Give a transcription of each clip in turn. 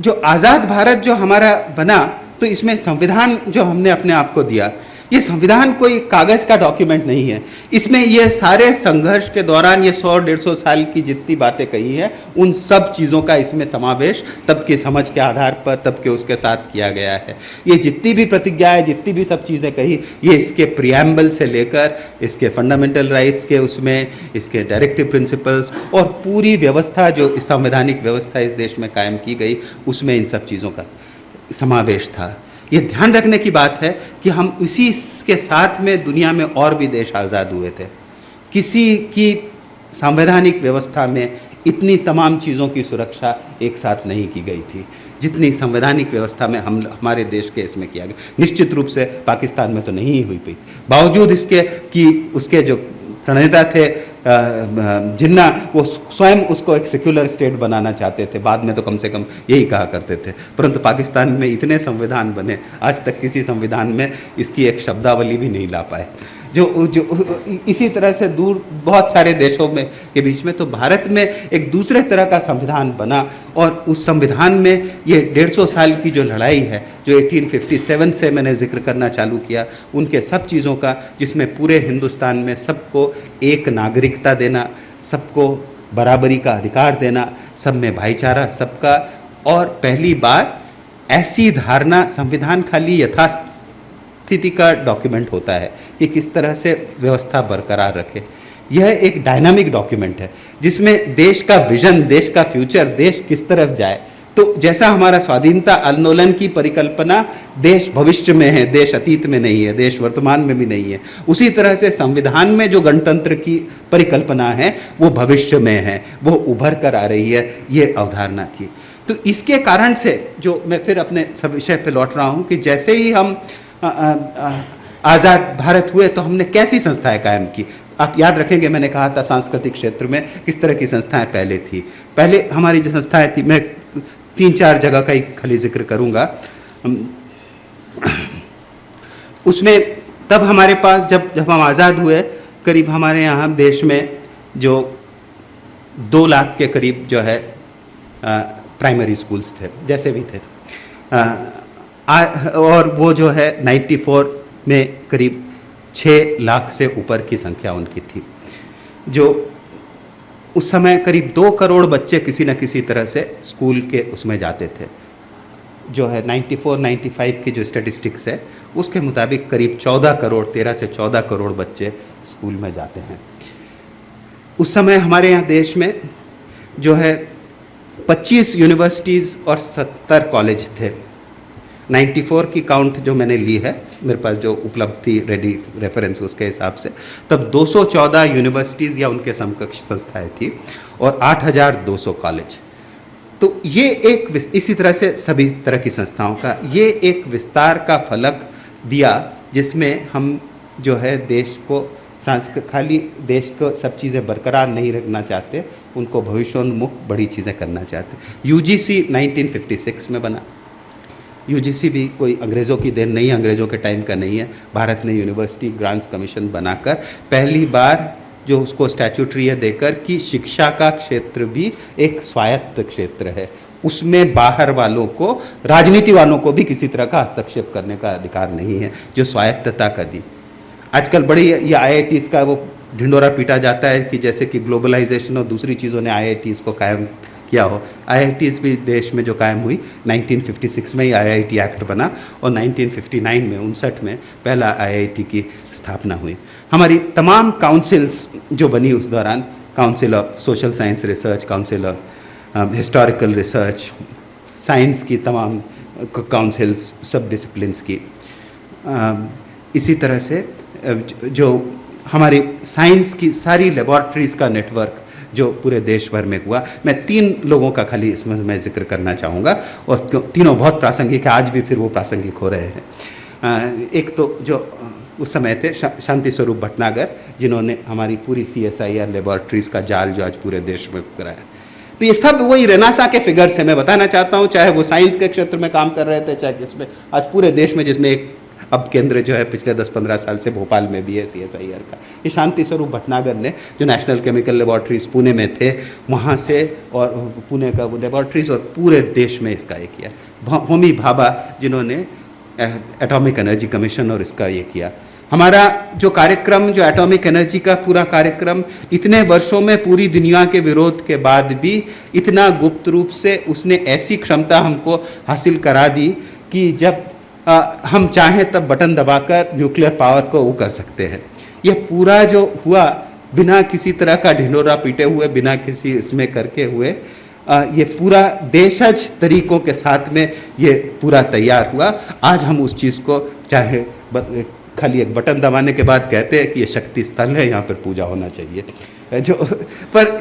जो आज़ाद भारत जो हमारा बना, तो इसमें संविधान जो हमने अपने आप को दिया, ये संविधान कोई कागज़ का डॉक्यूमेंट नहीं है। इसमें ये सारे संघर्ष के दौरान ये 100-150 साल की जितनी बातें कही हैं, उन सब चीज़ों का इसमें समावेश तब की समझ के आधार पर, तब के उसके साथ किया गया है। ये जितनी भी प्रतिज्ञाएं, जितनी भी सब चीज़ें कही, ये इसके प्रियम्बल से लेकर इसके फंडामेंटल राइट्स के उसमें, इसके डायरेक्टिव प्रिंसिपल्स और पूरी व्यवस्था जो इस संवैधानिक व्यवस्था इस देश में कायम की गई, उसमें इन सब चीज़ों का समावेश था। ये ध्यान रखने की बात है कि हम इसी के साथ में दुनिया में और भी देश आज़ाद हुए थे। किसी की संवैधानिक व्यवस्था में इतनी तमाम चीज़ों की सुरक्षा एक साथ नहीं की गई थी जितनी संवैधानिक व्यवस्था में हमारे देश के इसमें किया गया। निश्चित रूप से पाकिस्तान में तो नहीं हुई पाई, बावजूद इसके कि उसके जो प्रणेता थे जिन्ना, वो स्वयं उसको एक सेक्युलर स्टेट बनाना चाहते थे। बाद में तो कम से कम यही कहा करते थे। परंतु पाकिस्तान में इतने संविधान बने, आज तक किसी संविधान में इसकी एक शब्दावली भी नहीं ला पाए। जो इसी तरह से दूर बहुत सारे देशों में के बीच में, तो भारत में एक दूसरे तरह का संविधान बना और उस संविधान में ये 150 साल की जो लड़ाई है, जो 1857 से मैंने जिक्र करना चालू किया, उनके सब चीज़ों का, जिसमें पूरे हिंदुस्तान में सबको एक नागरिकता देना, सबको बराबरी का अधिकार देना, सब में भाईचारा सबका, और पहली बार ऐसी धारणा, संविधान खाली यथास्थिति का डॉक्यूमेंट होता है कि किस तरह से व्यवस्था बरकरार रखे। यह एक डायनामिक डॉक्यूमेंट है जिसमें देश का विजन, देश का फ्यूचर, देश किस तरफ जाए। तो जैसा हमारा स्वाधीनता आंदोलन की परिकल्पना देश भविष्य में है, देश अतीत में नहीं है, देश वर्तमान में भी नहीं है, उसी तरह से संविधान में जो गणतंत्र की परिकल्पना है वो भविष्य में है, वो उभर कर आ रही है, ये अवधारणा थी। तो इसके कारण से जो मैं फिर अपने सब विषय पे लौट रहा हूँ कि जैसे ही हम आज़ाद भारत हुए तो हमने कैसी संस्थाएं कायम की। आप याद रखेंगे मैंने कहा था सांस्कृतिक क्षेत्र में किस तरह की संस्थाएं पहले थी। पहले हमारी जो संस्थाएं थी, मैं 3-4 जगह का ही खाली जिक्र करूंगा। उसमें तब हमारे पास जब हम आज़ाद हुए, करीब हमारे यहाँ देश में जो 2 लाख के करीब जो है प्राइमरी स्कूल्स थे, जैसे भी थे, और वो जो है 94 में करीब 6 लाख से ऊपर की संख्या उनकी थी। जो उस समय करीब 2 करोड़ बच्चे किसी न किसी तरह से स्कूल के उसमें जाते थे। जो है 94-95 की जो स्टैटिस्टिक्स है उसके मुताबिक करीब 14 करोड़, 13 से 14 करोड़ बच्चे स्कूल में जाते हैं। उस समय हमारे यहाँ देश में जो है 25 यूनिवर्सिटीज़ और 70 कॉलेज थे। 94 की काउंट जो मैंने ली है, मेरे पास जो उपलब्ध थी रेडी रेफरेंस, उसके हिसाब से तब 214 यूनिवर्सिटीज़ या उनके समकक्ष संस्थाएं थी और 8,200 कॉलेज। तो ये एक इसी तरह से सभी तरह की संस्थाओं का ये एक विस्तार का फलक दिया, जिसमें हम जो है देश को खाली देश को सब चीज़ें बरकरार नहीं रखना चाहते, उनको भविष्योन्मुख बड़ी चीज़ें करना चाहते। यूजीसी 1956 में बना। यूजीसी भी कोई अंग्रेज़ों की देन नहीं, अंग्रेज़ों के टाइम का नहीं है। भारत ने यूनिवर्सिटी ग्रांट्स कमीशन बनाकर पहली बार जो उसको स्टैट्यूटरी देकर कि शिक्षा का क्षेत्र भी एक स्वायत्त क्षेत्र है, उसमें बाहर वालों को, राजनीति वालों को भी किसी तरह का हस्तक्षेप करने का अधिकार नहीं है, जो स्वायत्तता का दी। आजकल बड़ी ये IITs का वो ढिंडोरा पीटा जाता है कि जैसे कि ग्लोबलाइजेशन और दूसरी चीज़ों ने IITs को कायम किया हो। IITs भी देश में जो कायम हुई 1956 में ही IIT एक्ट बना और 1959 में 59 में पहला IIT की स्थापना हुई। हमारी तमाम काउंसिल्स जो बनी उस दौरान, council of social science research, council of historical research, science की तमाम काउंसिल्स, सब डिसिप्लिन्स की, इसी तरह से जो हमारी साइंस की सारी लेबॉर्ट्रीज़ का नेटवर्क जो पूरे देश भर में हुआ। मैं 3 लोगों का खाली इसमें मैं जिक्र करना चाहूँगा और तीनों बहुत प्रासंगिक है, आज भी फिर वो प्रासंगिक हो रहे हैं। एक तो जो उस समय थे शांति स्वरूप भटनागर, जिन्होंने हमारी पूरी CSIR लेबॉर्ट्रीज़ का जाल जो आज पूरे देश में कराया। तो ये सब वही रेनासा के फिगर्स है। मैं बताना चाहता हूँ, चाहे वो साइंस के क्षेत्र में काम कर रहे थे, चाहे जिसमें आज पूरे देश में, जिसमें एक अब केंद्र जो है पिछले 10-15 साल से भोपाल में भी है CSIR का। ये शांति स्वरूप भटनागर ने जो नेशनल केमिकल लेबॉर्ट्रीज पुणे में थे वहाँ से, और पुणे का वो लेबॉर्ट्रीज और पूरे देश में इसका ये किया। होमी भाभा जिन्होंने एटॉमिक एनर्जी कमीशन और इसका ये किया। हमारा जो कार्यक्रम, जो एटॉमिक एनर्जी का पूरा कार्यक्रम इतने वर्षों में पूरी दुनिया के विरोध के बाद भी इतना गुप्त रूप से उसने ऐसी क्षमता हमको हासिल करा दी कि जब हम चाहें तब बटन दबाकर न्यूक्लियर पावर को वो कर सकते हैं। ये पूरा जो हुआ बिना किसी तरह का ढिंढोरा पीटे हुए, बिना किसी इसमें करके हुए, ये पूरा देशज तरीकों के साथ में ये पूरा तैयार हुआ। आज हम उस चीज़ को चाहे खाली एक बटन दबाने के बाद कहते हैं कि ये शक्ति स्थल है, यहाँ पर पूजा होना चाहिए।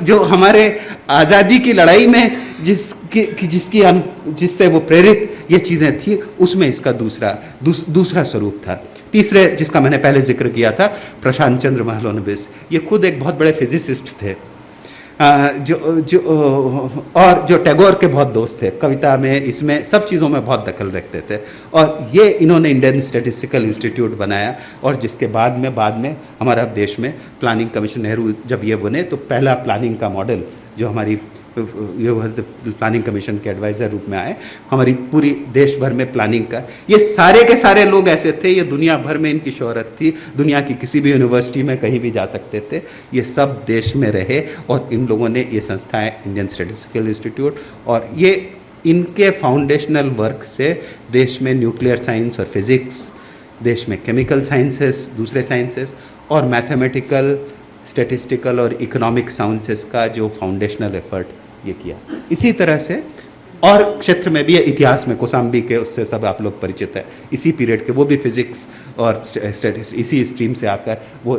जो हमारे आज़ादी की लड़ाई में जिससे वो प्रेरित ये चीज़ें थी, उसमें इसका दूसरा स्वरूप था। तीसरे जिसका मैंने पहले जिक्र किया था, प्रशांत चंद्र महलनोबिस, ये खुद एक बहुत बड़े फिजिसिस्ट थे, और जो टैगोर के बहुत दोस्त थे, कविता में इसमें सब चीज़ों में बहुत दखल रखते थे। और ये इन्होंने इंडियन स्टैटिस्टिकल इंस्टीट्यूट बनाया, और जिसके बाद में हमारा देश में प्लानिंग कमीशन, नेहरू जब ये बने तो पहला प्लानिंग का मॉडल जो हमारी प्लानिंग कमीशन के एडवाइज़र रूप में आए, हमारी पूरी देश भर में प्लानिंग का, ये सारे के सारे लोग ऐसे थे, ये दुनिया भर में इनकी शोहरत थी, दुनिया की किसी भी यूनिवर्सिटी में कहीं भी जा सकते थे, ये सब देश में रहे। और इन लोगों ने ये संस्थाएं, इंडियन स्टैटिस्टिकल इंस्टीट्यूट, और ये इनके फाउंडेशनल वर्क से देश में न्यूक्लियर साइंस और फिज़िक्स, देश में केमिकल साइंसेस, दूसरे साइंसेस, और मैथमेटिकल, स्टैटिस्टिकल और इकोनॉमिक साइंसेस का जो फाउंडेशनल एफर्ट ये किया। इसी तरह से और क्षेत्र में भी है, इतिहास में कोसाम्बी के, उससे सब आप लोग परिचित है, इसी पीरियड के, वो भी फिजिक्स और स्टैटिस्टिक्स इसी स्ट्रीम से आकर वो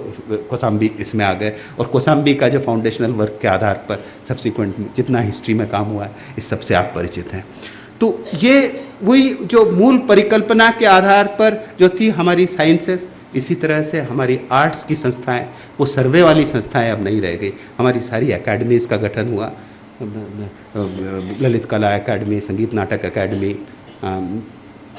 कोसाम्बी इसमें आ गए। और कोसाम्बी का जो फाउंडेशनल वर्क के आधार पर सब्सिक्वेंट जितना हिस्ट्री में काम हुआ है, इस सब से आप परिचित हैं। तो ये वही जो मूल परिकल्पना के आधार पर जो थी हमारी साइंसेस, इसी तरह से हमारी आर्ट्स की संस्थाएं, वो सर्वे वाली संस्थाएं अब नहीं रह गई। हमारी सारी एकेडमीज़ का गठन हुआ, ललित कला एकेडमी, संगीत नाटक एकेडमी,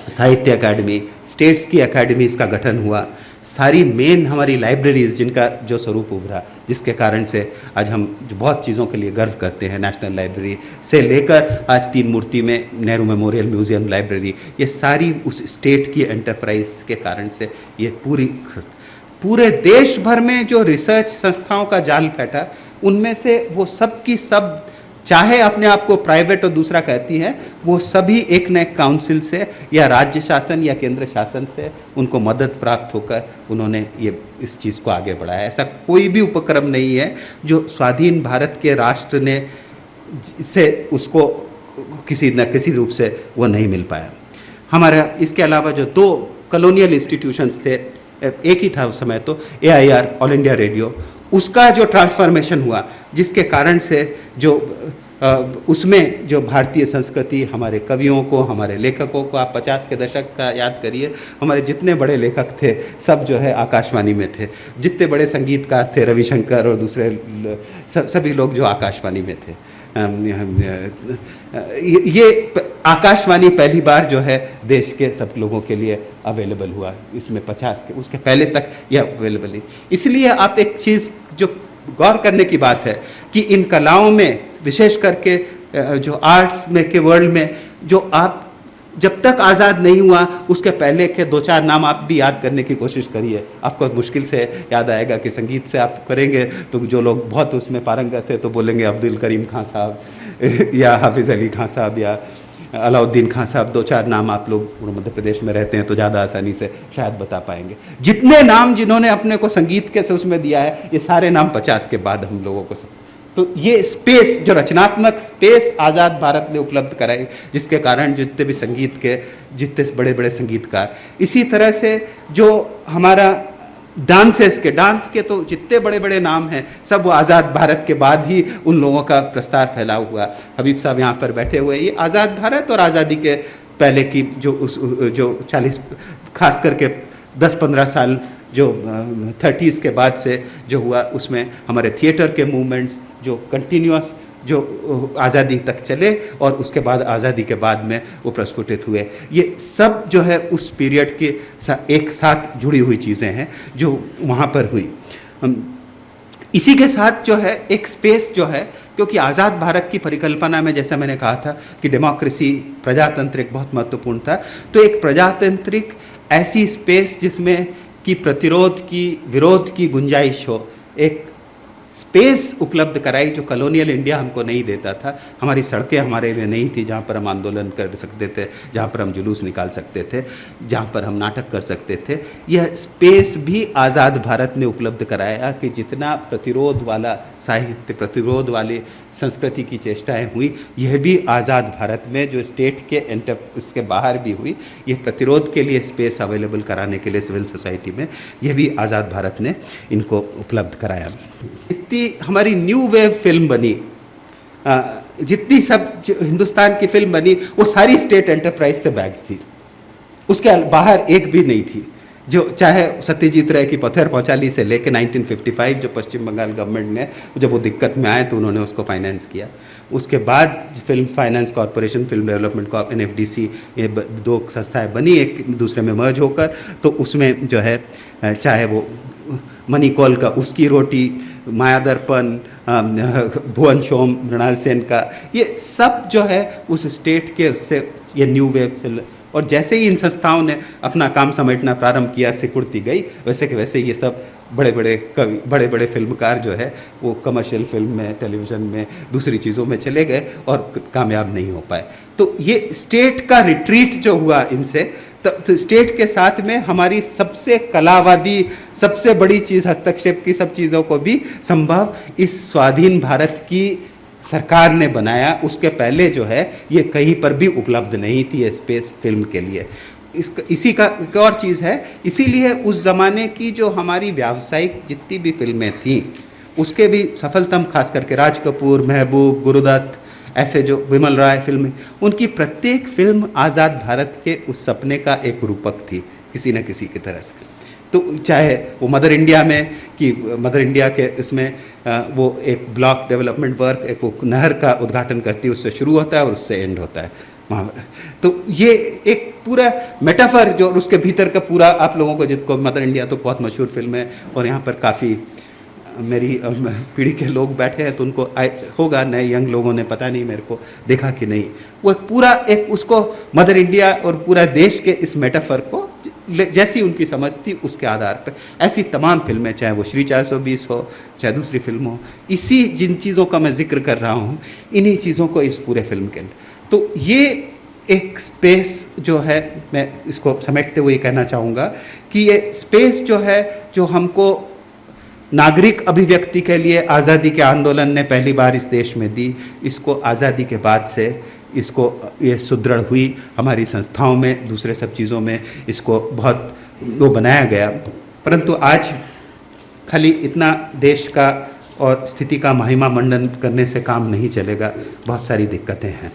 साहित्य एकेडमी, स्टेट्स की एकेडमीज़ का गठन हुआ। सारी मेन हमारी लाइब्रेरीज़ जिनका जो स्वरूप उभरा, जिसके कारण से आज हम जो बहुत चीज़ों के लिए गर्व करते हैं, नेशनल लाइब्रेरी से लेकर आज तीन मूर्ति में नेहरू मेमोरियल म्यूज़ियम लाइब्रेरी, ये सारी उस स्टेट की एंटरप्राइज के कारण से ये पूरे देश भर में जो रिसर्च संस्थाओं का जाल फैटा, उनमें से वो सब की सब चाहे अपने आप को प्राइवेट और दूसरा कहती हैं, वो सभी एक न एक काउंसिल से या राज्य शासन या केंद्र शासन से उनको मदद प्राप्त होकर उन्होंने ये इस चीज़ को आगे बढ़ाया। ऐसा कोई भी उपक्रम नहीं है जो स्वाधीन भारत के राष्ट्र ने से उसको किसी न किसी रूप से वो नहीं मिल पाया। हमारा इसके अलावा जो दो कॉलोनियल इंस्टीट्यूशंस थे, एक ही था उस समय तो, AIR ऑल इंडिया रेडियो, उसका जो ट्रांसफॉर्मेशन हुआ, जिसके कारण से जो उसमें जो भारतीय संस्कृति, हमारे कवियों को, हमारे लेखकों को, आप 50 के दशक का याद करिए, हमारे जितने बड़े लेखक थे सब जो है आकाशवाणी में थे, जितने बड़े संगीतकार थे, रविशंकर और दूसरे सभी लोग जो आकाशवाणी में थे। ये आकाशवाणी पहली बार जो है देश के सब लोगों के लिए अवेलेबल हुआ, इसमें 50 के, उसके पहले तक यह अवेलेबल नहीं। इसलिए आप एक चीज़ जो गौर करने की बात है कि इन कलाओं में, विशेष करके जो आर्ट्स में के वर्ल्ड में, जो आप जब तक आज़ाद नहीं हुआ उसके पहले के 2-4 नाम आप भी याद करने की कोशिश करिए, आपको मुश्किल से याद आएगा। कि संगीत से आप करेंगे तो जो लोग बहुत उसमें पारंगत है तो बोलेंगे अब्दुल करीम खां साहब या हाफिज़ अली खां साहब या अलाउद्दीन खां साहब, 2-4 नाम आप लोग मध्य प्रदेश में रहते हैं तो ज़्यादा आसानी से शायद बता पाएंगे। जितने नाम जिन्होंने अपने को संगीत के से उसमें दिया है, ये सारे नाम 50 के बाद हम लोगों को तो ये स्पेस, जो रचनात्मक स्पेस आज़ाद भारत ने उपलब्ध कराई, जिसके कारण जितने भी संगीत के जितने बड़े बड़े संगीतकार, इसी तरह से जो हमारा डांस के तो जितने बड़े बड़े नाम हैं सब वो आज़ाद भारत के बाद ही उन लोगों का प्रस्तार फैला हुआ। हबीब साहब यहाँ पर बैठे हुए, ये आज़ाद भारत और आज़ादी के पहले की जो 40 खास करके 10-15 साल जो 30s के बाद से जो हुआ, उसमें हमारे थिएटर के मूवमेंट्स जो कंटिन्यूअस जो आज़ादी तक चले और उसके बाद आज़ादी के बाद में वो प्रस्फुटित हुए, ये सब जो है उस पीरियड के एक साथ जुड़ी हुई चीज़ें हैं जो वहाँ पर हुई। इसी के साथ जो है एक स्पेस जो है, क्योंकि आज़ाद भारत की परिकल्पना में जैसा मैंने कहा था कि डेमोक्रेसी, प्रजातांत्रिक बहुत महत्वपूर्ण था, तो एक प्रजातांत्रिक ऐसी स्पेस जिसमें कि प्रतिरोध की, विरोध की गुंजाइश हो, एक स्पेस उपलब्ध कराई जो कॉलोनियल इंडिया हमको नहीं देता था। हमारी सड़कें हमारे लिए नहीं थी जहाँ पर हम आंदोलन कर सकते थे, जहाँ पर हम जुलूस निकाल सकते थे, जहाँ पर हम नाटक कर सकते थे। यह स्पेस भी आज़ाद भारत ने उपलब्ध कराया कि जितना प्रतिरोध वाला साहित्य, प्रतिरोध वाली संस्कृति की चेष्टाएं हुई, यह भी आज़ाद भारत में जो स्टेट के इसके बाहर भी हुई। यह प्रतिरोध के लिए स्पेस अवेलेबल कराने के लिए सिविल सोसाइटी में, यह भी आज़ाद भारत ने इनको उपलब्ध कराया। जितनी हमारी न्यू वेव फिल्म बनी, जितनी सब हिंदुस्तान की फिल्म बनी, वो सारी स्टेट एंटरप्राइज से बैग थी, उसके बाहर एक भी नहीं थी। जो चाहे सत्यजीत राय की पत्थर पौचाली से लेके 1955 जो पश्चिम बंगाल गवर्नमेंट ने जब वो दिक्कत में आए तो उन्होंने उसको फाइनेंस किया। उसके बाद film finance corporation, film development NFDC, ये दो संस्थाएं बनी एक दूसरे में मर्ज होकर, तो उसमें जो है चाहे वो मनी कौल का उसकी रोटी, माया दर्पण, भुवन शोम, मृणाल सेन का, ये सब जो है उस स्टेट के उससे ये न्यू वेव। और जैसे ही इन संस्थाओं ने अपना काम समेटना प्रारंभ किया, सिकुड़ती गई, वैसे के वैसे ये सब बड़े बड़े कवि, बड़े बड़े फिल्मकार जो है वो कमर्शियल फिल्म में, टेलीविज़न में, दूसरी चीज़ों में चले गए और कामयाब नहीं हो पाए। तो ये स्टेट का रिट्रीट जो हुआ इनसे, तो स्टेट के साथ में हमारी सबसे कलावादी, सबसे बड़ी चीज़ हस्तक्षेप की सब चीज़ों को भी संभव इस स्वाधीन भारत की सरकार ने बनाया। उसके पहले जो है ये कहीं पर भी उपलब्ध नहीं थी ये स्पेस फिल्म के लिए। इसी का एक और चीज़ है, इसीलिए उस ज़माने की जो हमारी व्यावसायिक जितनी भी फिल्में थीं, उसके भी सफलतम, खास करके राज कपूर, महबूब, गुरुदत्त, ऐसे जो विमल राय फिल्में, उनकी प्रत्येक फिल्म आज़ाद भारत के उस सपने का एक रूपक थी किसी न किसी की तरह से। तो चाहे वो मदर इंडिया में कि मदर इंडिया के इसमें वो एक ब्लॉक डेवलपमेंट वर्क, एक वो नहर का उद्घाटन करती है, उससे शुरू होता है और उससे एंड होता है वहाँ। तो ये एक पूरा मेटाफर जो उसके भीतर का पूरा, आप लोगों को जिनको मदर इंडिया तो बहुत मशहूर फिल्म है और यहाँ पर काफ़ी मेरी पीढ़ी के लोग बैठे हैं तो उनको होगा, नए यंग लोगों ने पता नहीं मेरे को देखा कि नहीं, वो पूरा एक उसको मदर इंडिया और पूरा देश के इस मेटाफर को जैसी उनकी समझ थी उसके आधार पर ऐसी तमाम फिल्में, चाहे वो श्री 420 हो, चाहे दूसरी फिल्म हो, इसी जिन चीज़ों का मैं जिक्र कर रहा हूँ, इन्हीं चीज़ों को इस पूरे फिल्म के अंदर। तो ये एक स्पेस जो है, मैं इसको समेटते हुए कहना चाहूँगा कि ये स्पेस जो है, जो हमको नागरिक अभिव्यक्ति के लिए आज़ादी के आंदोलन ने पहली बार इस देश में दी, इसको आज़ादी के बाद से इसको ये सुदृढ़ हुई हमारी संस्थाओं में, दूसरे सब चीज़ों में इसको बहुत वो बनाया गया। परंतु आज खाली इतना देश का और स्थिति का महिमा मंडन करने से काम नहीं चलेगा, बहुत सारी दिक्कतें हैं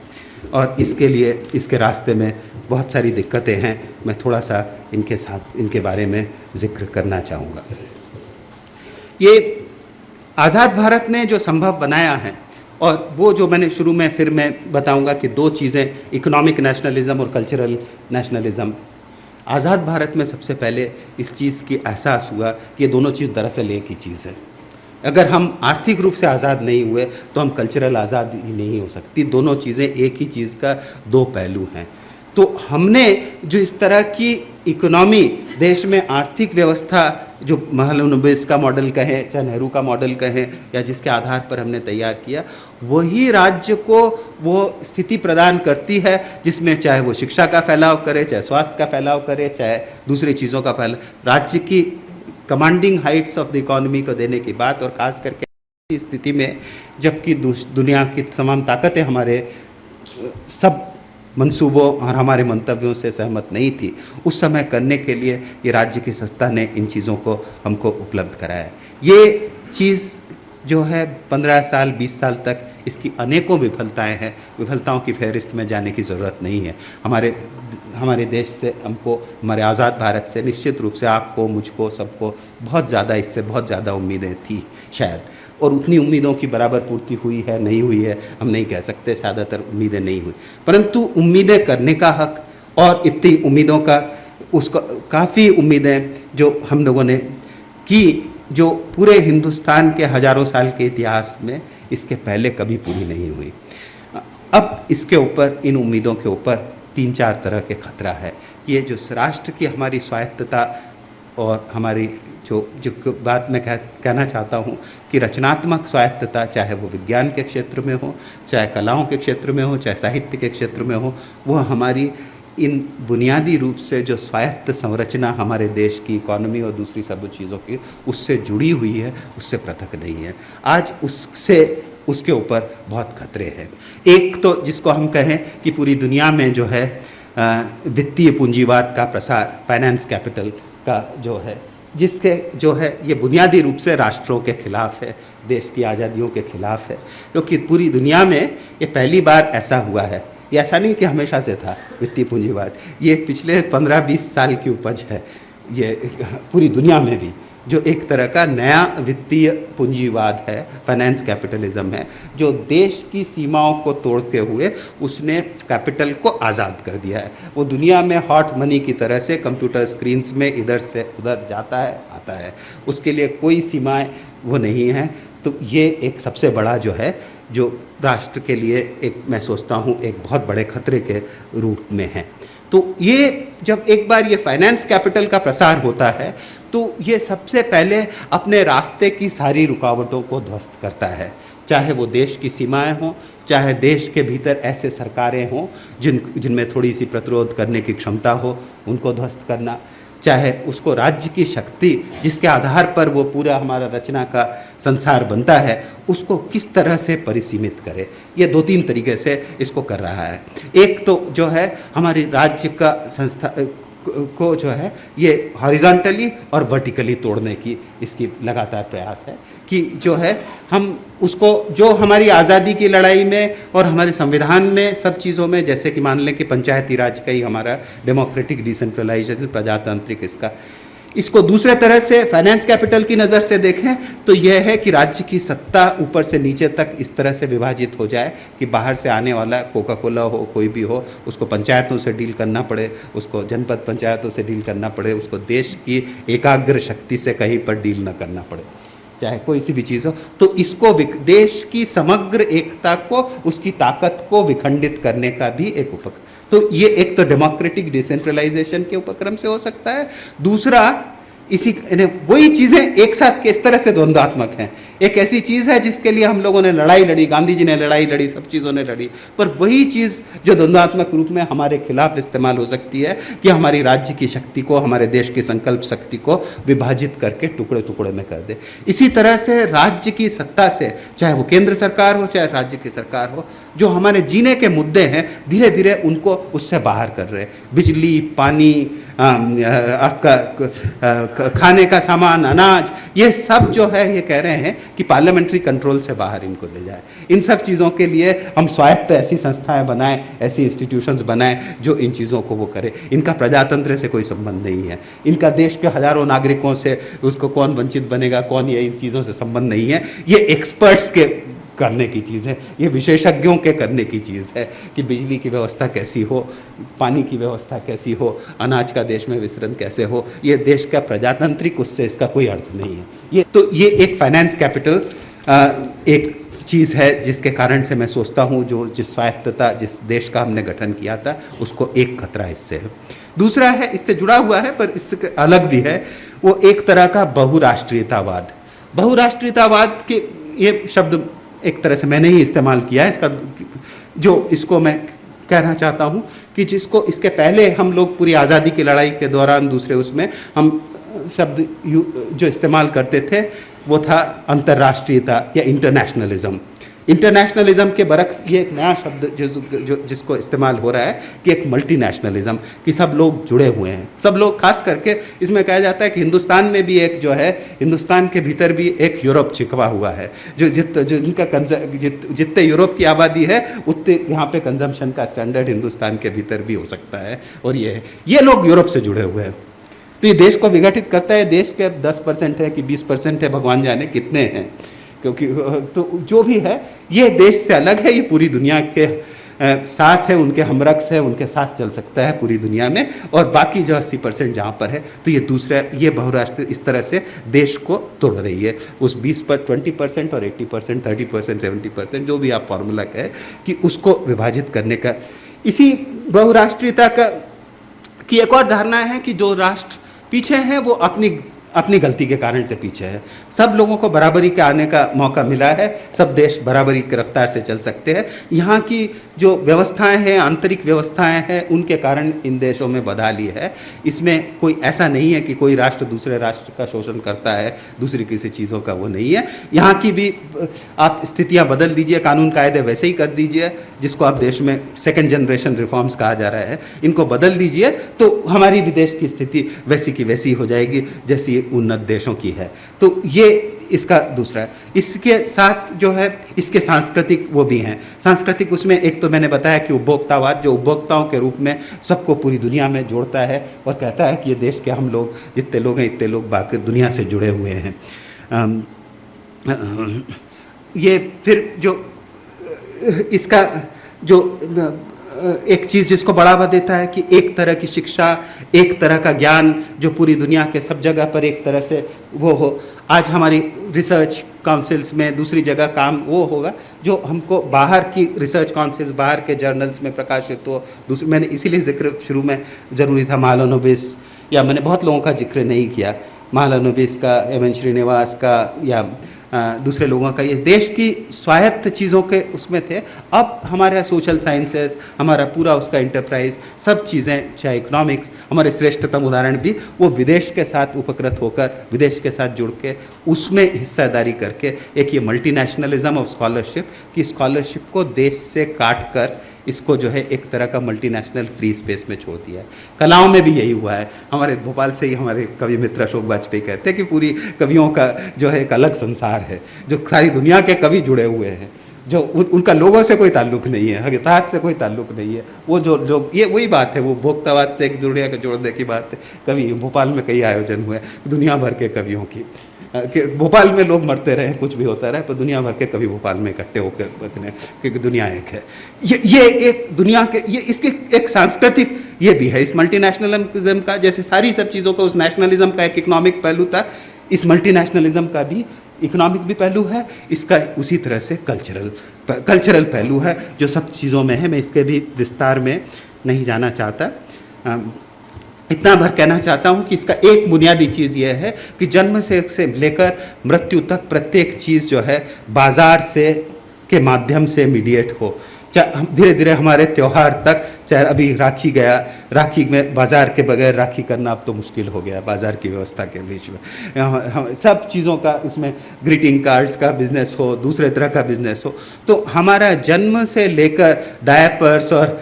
और इसके लिए इसके रास्ते में बहुत सारी दिक्कतें हैं। मैं थोड़ा सा इनके साथ इनके बारे में जिक्र करना चाहूँगा। ये आज़ाद भारत ने जो संभव बनाया है, और वो जो मैंने शुरू में फिर मैं बताऊंगा कि दो चीज़ें, इकोनॉमिक नेशनलिज्म और कल्चरल नेशनलिज्म, आज़ाद भारत में सबसे पहले इस चीज़ की एहसास हुआ कि ये दोनों चीज़ दरअसल एक ही चीज़ है। अगर हम आर्थिक रूप से आज़ाद नहीं हुए तो हम कल्चरल आज़ादी नहीं हो सकती। दोनों चीज़ें एक ही चीज़ का दो पहलू हैं। तो हमने जो इस तरह की इकोनॉमी, देश में आर्थिक व्यवस्था, जो महलनोबिस का मॉडल कहें, चाहे नेहरू का मॉडल कहें, या जिसके आधार पर हमने तैयार किया, वही राज्य को वो स्थिति प्रदान करती है जिसमें चाहे वो शिक्षा का फैलाव करे, चाहे स्वास्थ्य का फैलाव करे, चाहे दूसरी चीज़ों का फैलाव, राज्य की commanding Heights of the economy को देने की बात। और ख़ास करके इस स्थिति में जबकि दुनिया की तमाम ताकतें हमारे सब मंसूबों और हमारे मंतव्यों से सहमत नहीं थी, उस समय करने के लिए ये राज्य की संस्था ने इन चीज़ों को हमको उपलब्ध कराया। ये चीज़ जो है 15 साल 20 साल तक इसकी अनेकों विफलताएं हैं। विफलताओं की फहरिस्त में जाने की ज़रूरत नहीं है। हमारे देश से, हमको, हमारे आज़ाद भारत से निश्चित रूप से आपको, मुझको, सबको बहुत ज़्यादा, इससे बहुत ज़्यादा उम्मीदें थी शायद, और उतनी उम्मीदों की बराबर पूर्ति हुई है नहीं हुई है हम नहीं कह सकते, ज़्यादातर उम्मीदें नहीं हुई, परंतु उम्मीदें करने का हक और इतनी उम्मीदों का, उसको काफ़ी उम्मीदें जो हम लोगों ने की, जो पूरे हिंदुस्तान के हजारों साल के इतिहास में इसके पहले कभी पूरी नहीं हुई। अब इसके ऊपर, इन उम्मीदों के ऊपर 3-4 तरह के खतरा है। ये जो राष्ट्र की हमारी स्वायत्तता और हमारी जो बात मैं कहना चाहता हूँ कि रचनात्मक स्वायत्तता, चाहे वो विज्ञान के क्षेत्र में हो, चाहे कलाओं के क्षेत्र में हो, चाहे साहित्य के क्षेत्र में हो, वो हमारी इन बुनियादी रूप से जो स्वायत्त संरचना हमारे देश की इकॉनमी और दूसरी सब चीज़ों की, उससे जुड़ी हुई है, उससे पृथक नहीं है। आज उसके ऊपर बहुत खतरे हैं। एक तो जिसको हम कहें कि पूरी दुनिया में जो है वित्तीय पूंजीवाद का प्रसार, फाइनेंस कैपिटल का जो है, जिसके जो है ये बुनियादी रूप से राष्ट्रों के खिलाफ है, देश की आज़ादियों के खिलाफ है, क्योंकि पूरी दुनिया में ये पहली बार ऐसा हुआ है। ये ऐसा नहीं कि हमेशा से था वित्तीय पूंजीवाद, ये पिछले 15-20 साल की उपज है। ये पूरी दुनिया में भी जो एक तरह का नया वित्तीय पूंजीवाद है, फाइनेंस कैपिटलिज्म है, जो देश की सीमाओं को तोड़ते हुए उसने कैपिटल को आज़ाद कर दिया है। वो दुनिया में हॉट मनी की तरह से कंप्यूटर स्क्रीन्स में इधर से उधर जाता है, आता है, उसके लिए कोई सीमाएं वो नहीं है। तो ये एक सबसे बड़ा जो है, जो राष्ट्र के लिए एक, मैं सोचता हूँ, एक बहुत बड़े खतरे के रूप में है। तो ये जब एक बार ये फाइनेंस कैपिटल का प्रसार होता है, तो ये सबसे पहले अपने रास्ते की सारी रुकावटों को ध्वस्त करता है, चाहे वो देश की सीमाएं हों, चाहे देश के भीतर ऐसे सरकारें हों जिनमें थोड़ी सी प्रतिरोध करने की क्षमता हो, उनको ध्वस्त करना, चाहे उसको राज्य की शक्ति जिसके आधार पर वो पूरा हमारा रचना का संसार बनता है, उसको किस तरह से परिसीमित करे। ये 2-3 तरीके से इसको कर रहा है। एक तो जो है हमारी राज्य का संस्था को जो है ये हॉरिजॉन्टली और वर्टिकली तोड़ने की इसकी लगातार प्रयास है कि जो है हम उसको, जो हमारी आज़ादी की लड़ाई में और हमारे संविधान में सब चीज़ों में, जैसे कि मान लें कि पंचायती राज का ही हमारा डेमोक्रेटिक डिसेंट्रलाइजेशन, प्रजातांत्रिक, इसको दूसरे तरह से फाइनेंस कैपिटल की नज़र से देखें तो यह है कि राज्य की सत्ता ऊपर से नीचे तक इस तरह से विभाजित हो जाए कि बाहर से आने वाला कोका कोला हो, कोई भी हो, उसको पंचायतों से डील करना पड़े, उसको जनपद पंचायतों से डील करना पड़े, उसको देश की एकाग्र शक्ति से कहीं पर डील न करना पड़े, चाहे कोई सी भी चीज़ हो। तो इसको देश की समग्र एकता को, उसकी ताकत को विखंडित करने का भी एक उपक्रम, तो ये एक तो डेमोक्रेटिक डिसेंट्रलाइजेशन के उपक्रम से हो सकता है। दूसरा, इसी वही चीज़ें एक साथ किस तरह से द्वंद्वात्मक हैं। एक ऐसी चीज़ है जिसके लिए हम लोगों ने लड़ाई लड़ी, गांधी जी ने लड़ाई लड़ी, सब चीज़ों ने लड़ी, पर वही चीज़ जो द्वंद्वात्मक रूप में हमारे खिलाफ इस्तेमाल हो सकती है कि हमारी राज्य की शक्ति को, हमारे देश की संकल्प शक्ति को विभाजित करके टुकड़े टुकड़े में कर दे। इसी तरह से राज्य की सत्ता से, चाहे वो केंद्र सरकार हो चाहे राज्य की सरकार हो, जो हमारे जीने के मुद्दे हैं धीरे धीरे उनको उससे बाहर कर रहे हैं। बिजली, पानी, आपका खाने का सामान, अनाज, ये सब जो है ये कह रहे हैं कि पार्लियामेंट्री कंट्रोल से बाहर इनको ले जाए। इन सब चीज़ों के लिए हम स्वायत्त ऐसी संस्थाएं बनाएं, ऐसी इंस्टीट्यूशंस बनाएं जो इन चीज़ों को वो करे। इनका प्रजातंत्र से कोई संबंध नहीं है, इनका देश के हजारों नागरिकों से उसको कौन वंचित बनेगा, कौन, ये इन चीज़ों से संबंध नहीं है। ये एक्सपर्ट्स के करने की चीज़ है, ये विशेषज्ञों के करने की चीज़ है कि बिजली की व्यवस्था कैसी हो, पानी की व्यवस्था कैसी हो, अनाज का देश में वितरण कैसे हो। ये देश का प्रजातांत्रिक, उससे इसका कोई अर्थ नहीं है। ये एक फाइनेंस कैपिटल एक चीज़ है जिसके कारण से मैं सोचता हूँ जिस स्वायत्तता, जिस देश का हमने गठन किया था, उसको एक खतरा इससे है। दूसरा है, इससे जुड़ा हुआ है पर इससे अलग भी है, वो एक तरह का बहुराष्ट्रीयतावाद। बहुराष्ट्रीयतावाद के ये शब्द एक तरह से मैंने ही इस्तेमाल किया है, इसका जो इसको मैं कहना चाहता हूँ कि जिसको इसके पहले हम लोग पूरी आज़ादी की लड़ाई के दौरान दूसरे उसमें हम शब्द जो इस्तेमाल करते थे वो था अंतर्राष्ट्रीयता या इंटरनेशनलिज्म। इंटरनेशनलिज्म के बरक्स ये एक नया शब्द जिसको इस्तेमाल हो रहा है कि एक मल्टीनेशनलिज्म, कि सब लोग जुड़े हुए हैं, सब लोग, खास करके इसमें कहा जाता है कि हिंदुस्तान में भी एक जो है, हिंदुस्तान के भीतर भी एक यूरोप छिपा हुआ है, जो जिनका जितने यूरोप की आबादी है उतने यहाँ पे कंजम्पशन का स्टैंडर्ड हिंदुस्तान के भीतर भी हो सकता है, और ये लोग यूरोप से जुड़े हुए हैं। तो ये देश को विघटित करता है। देश के 10% है कि 20% है, भगवान जाने कितने हैं, क्योंकि तो जो भी है ये देश से अलग है, ये पूरी दुनिया के साथ है, उनके हमरक्स है, उनके साथ चल सकता है पूरी दुनिया में, और बाकी जो 80% जहाँ पर है, तो ये बहुराष्ट्र इस तरह से देश को तोड़ रही है। उस 20% और 80%, 30%, 70%, जो भी आप फार्मूला कहे, कि उसको विभाजित करने का, इसी बहुराष्ट्रीयता की एक और धारणा है कि जो राष्ट्र पीछे हैं वो अपनी गलती के कारण से पीछे है। सब लोगों को बराबरी के आने का मौका मिला है, सब देश बराबरी की रफ्तार से चल सकते हैं। यहाँ की जो व्यवस्थाएं हैं, आंतरिक व्यवस्थाएं हैं, उनके कारण इन देशों में बदहाली है। इसमें कोई ऐसा नहीं है कि कोई राष्ट्र दूसरे राष्ट्र का शोषण करता है, दूसरी किसी चीज़ों का वो नहीं है। यहाँ की भी आप स्थितियाँ बदल दीजिए, कानून कायदे वैसे ही कर दीजिए, जिसको आप देश में सेकेंड जनरेशन रिफॉर्म्स कहा जा रहा है, इनको बदल दीजिए, तो हमारी भी देश की स्थिति वैसी की वैसी हो जाएगी जैसी उन्नत देशों की है। तो ये इसका दूसरा है। इसके साथ जो है इसके सांस्कृतिक वो भी हैं। सांस्कृतिक उसमें एक तो मैंने बताया कि उपभोक्तावाद, जो उपभोक्ताओं के रूप में सबको पूरी दुनिया में जोड़ता है और कहता है कि ये देश के हम लोग जितने लोग हैं इतने लोग बाकी दुनिया से जुड़े हुए हैं। ये फिर जो इसका जो एक चीज़ जिसको बढ़ावा देता है कि एक तरह की शिक्षा, एक तरह का ज्ञान जो पूरी दुनिया के सब जगह पर एक तरह से वो हो। आज हमारी रिसर्च काउंसिल्स में दूसरी जगह काम वो होगा जो हमको बाहर की रिसर्च काउंसिल्स, बाहर के जर्नल्स में प्रकाशित हो। दूसरी, मैंने इसीलिए जिक्र शुरू में ज़रूरी था महालनोबिस, या मैंने बहुत लोगों का जिक्र नहीं किया, महालनोबिस का, एम श्रीनिवास का, या दूसरे लोगों का, ये देश की स्वायत्त चीज़ों के उसमें थे। अब हमारे सोशल साइंसेस, हमारा पूरा उसका इंटरप्राइज, सब चीज़ें, चाहे इकोनॉमिक्स, हमारे श्रेष्ठतम उदाहरण भी वो विदेश के साथ उपकृत होकर, विदेश के साथ जुड़ के उसमें हिस्सेदारी करके, एक ये मल्टीनेशनलिज्म ऑफ स्कॉलरशिप, कि स्कॉलरशिप को देश से काट कर इसको जो है एक तरह का मल्टीनेशनल फ्री स्पेस में छोड़ दिया है। कलाओं में भी यही हुआ है। हमारे भोपाल से ही हमारे कवि मित्र अशोक वाजपेयी कहते हैं कि पूरी कवियों का जो है एक अलग संसार है, जो सारी दुनिया के कवि जुड़े हुए हैं, जो उनका लोगों से कोई ताल्लुक नहीं है, हकीकत से कोई ताल्लुक नहीं है। वो जो लोग, ये वही बात है, वो भोक्तावाद से एक दुनिया के जोड़ने की बात है। कवि, भोपाल में कई आयोजन हुए दुनिया भर के कवियों की, कि भोपाल में लोग मरते रहे, कुछ भी होता रहे, पर दुनिया भर के कवि भोपाल में इकट्ठे होकर बने, क्योंकि दुनिया एक है। ये एक दुनिया के, ये इसके एक सांस्कृतिक ये भी है, इस मल्टीनेशनलिज्म का, जैसे सारी सब चीज़ों का उस नेशनलिज्म का एक इकोनॉमिक पहलू था, इस मल्टीनेशनलिज्म का भी इकोनॉमिक भी पहलू है, इसका उसी तरह से कल्चरल पहलू है, जो सब चीज़ों में है। मैं इसके भी विस्तार में नहीं जाना चाहता, इतना भर कहना चाहता हूँ कि इसका एक बुनियादी चीज़ यह है कि जन्म से लेकर मृत्यु तक प्रत्येक चीज़ जो है बाज़ार से के माध्यम से मीडिएट हो। धीरे धीरे हमारे त्यौहार तक, चाहे अभी राखी गया, राखी में बाज़ार के बगैर राखी करना अब तो मुश्किल हो गया, बाज़ार की व्यवस्था के बीच में हम सब चीज़ों का, उसमें ग्रीटिंग कार्ड्स का बिज़नेस हो, दूसरे तरह का बिज़नेस हो। तो हमारा जन्म से लेकर डायपर्स और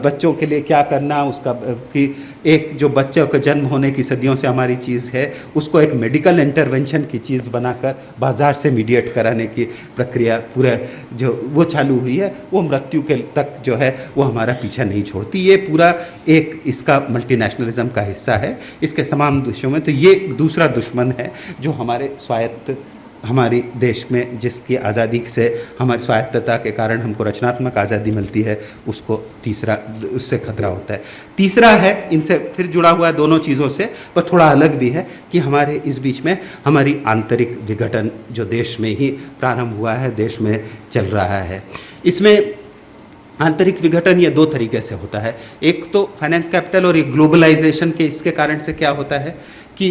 बच्चों के लिए क्या करना, उसका कि एक जो बच्चों का जन्म होने की सदियों से हमारी चीज़ है, उसको एक मेडिकल इंटरवेंशन की चीज़ बनाकर बाज़ार से मीडिएट कराने की प्रक्रिया पूरा जो वो चालू हुई है, वो मृत्यु के तक जो है वो हमारा पीछा नहीं छोड़ती। ये पूरा एक इसका मल्टीनेशनलिज्म का हिस्सा है। इसके तमाम देशों में तो ये दूसरा दुश्मन है जो हमारे स्वायत्त, हमारी देश में जिसकी आज़ादी से, हमारी स्वायत्तता के कारण हमको रचनात्मक आज़ादी मिलती है, उसको तीसरा, उससे खतरा होता है। तीसरा है, इनसे फिर जुड़ा हुआ है दोनों चीज़ों से, पर थोड़ा अलग भी है, कि हमारे इस बीच में हमारी आंतरिक विघटन जो देश में ही प्रारंभ हुआ है, देश में चल रहा है। इसमें आंतरिक विघटन ये दो तरीके से होता है। एक तो फाइनेंस कैपिटल और एक ग्लोबलाइजेशन के इसके कारण से क्या होता है कि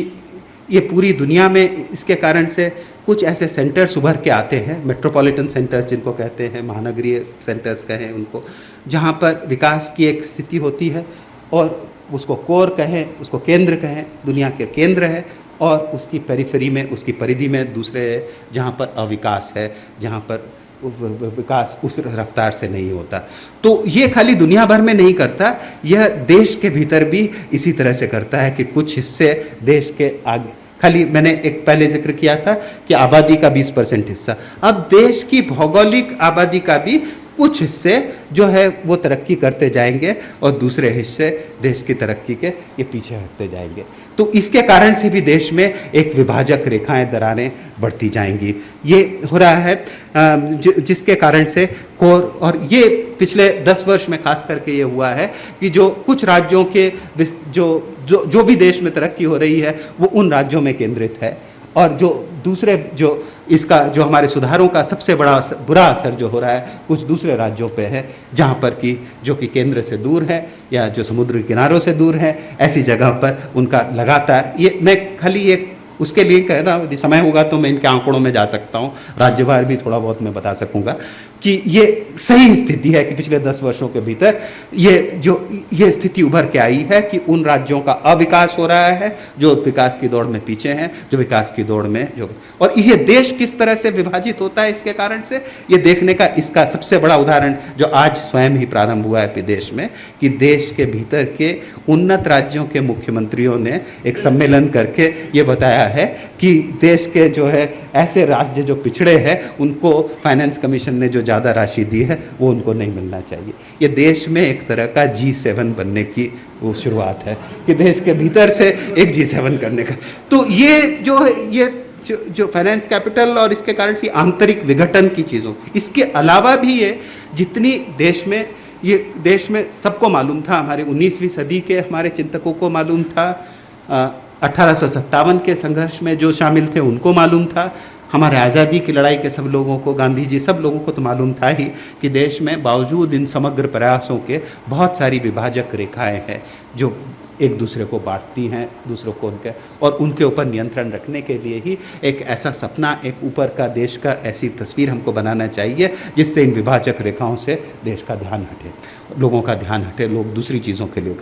ये पूरी दुनिया में इसके कारण से कुछ ऐसे सेंटर्स उभर के आते हैं, मेट्रोपॉलिटन सेंटर्स जिनको कहते हैं, महानगरीय सेंटर्स कहें उनको, जहाँ पर विकास की एक स्थिति होती है और उसको कोर कहें, उसको केंद्र कहें, दुनिया के केंद्र है, और उसकी पेरिफेरी में, उसकी परिधि में दूसरे जहाँ पर अविकास है, जहाँ पर विकास उस रफ्तार से नहीं होता। तो ये खाली दुनिया भर में नहीं करता, यह देश के भीतर भी इसी तरह से करता है कि कुछ हिस्से देश के आगे, खाली मैंने एक पहले जिक्र किया था कि आबादी का 20% हिस्सा, अब देश की भौगोलिक आबादी का भी कुछ हिस्से जो है वो तरक्की करते जाएंगे और दूसरे हिस्से देश की तरक्की के ये पीछे हटते जाएंगे। तो इसके कारण से भी देश में एक विभाजक रेखाएं, दरारें बढ़ती जाएंगी। ये हो रहा है जिसके कारण से कोर, और ये पिछले 10 वर्ष में खास करके ये हुआ है कि जो कुछ राज्यों के जो भी देश में तरक्की हो रही है वो उन राज्यों में केंद्रित है, और जो दूसरे जो इसका जो हमारे सुधारों का सबसे बुरा असर जो हो रहा है कुछ दूसरे राज्यों पे है, जहाँ पर कि जो कि केंद्र से दूर है या जो समुद्र किनारों से दूर है, ऐसी जगह पर उनका लगातार, ये मैं खाली एक उसके लिए कह रहा हूँ, यदि समय होगा तो मैं इनके आंकड़ों में जा सकता हूँ, राज्यवार भी थोड़ा बहुत मैं बता सकूँगा कि ये सही स्थिति है कि पिछले 10 वर्षों के भीतर ये स्थिति उभर के आई है कि उन राज्यों का अविकास हो रहा है जो विकास की दौड़ में पीछे हैं, जो विकास की दौड़ में जो, और ये देश किस तरह से विभाजित होता है इसके कारण से ये देखने का इसका सबसे बड़ा उदाहरण जो आज स्वयं ही प्रारंभ हुआ है देश में, कि देश के भीतर के उन्नत राज्यों के मुख्यमंत्रियों ने एक सम्मेलन करके ये बताया है कि देश के जो है ऐसे राज्य जो पिछड़े हैं उनको फाइनेंस कमीशन ने जो ज़्यादा राशि दी है वो उनको नहीं मिलना चाहिए। ये देश में एक तरह का G7 बनने की वो शुरुआत है कि देश के भीतर से एक G7 करने का। तो ये जो फाइनेंस कैपिटल और इसके कारण से आंतरिक विघटन की चीज़ों, इसके अलावा भी ये जितनी देश में सबको मालूम था, हमारे 19वीं सदी के हमारे चिंतकों को मालूम था, 1857 के संघर्ष में जो शामिल थे उनको मालूम था, हमारे आज़ादी की लड़ाई के सब लोगों को, गांधी जी सब लोगों को तो मालूम था ही कि देश में बावजूद इन समग्र प्रयासों के बहुत सारी विभाजक रेखाएं हैं जो एक दूसरे को बांटती हैं, दूसरों को उनके ऊपर नियंत्रण रखने के लिए ही एक ऐसा सपना, एक ऊपर का देश का ऐसी तस्वीर हमको बनाना चाहिए जिससे इन विभाजक रेखाओं से देश का ध्यान हटे, लोगों का ध्यान हटे, लोग दूसरी चीज़ों के लिए।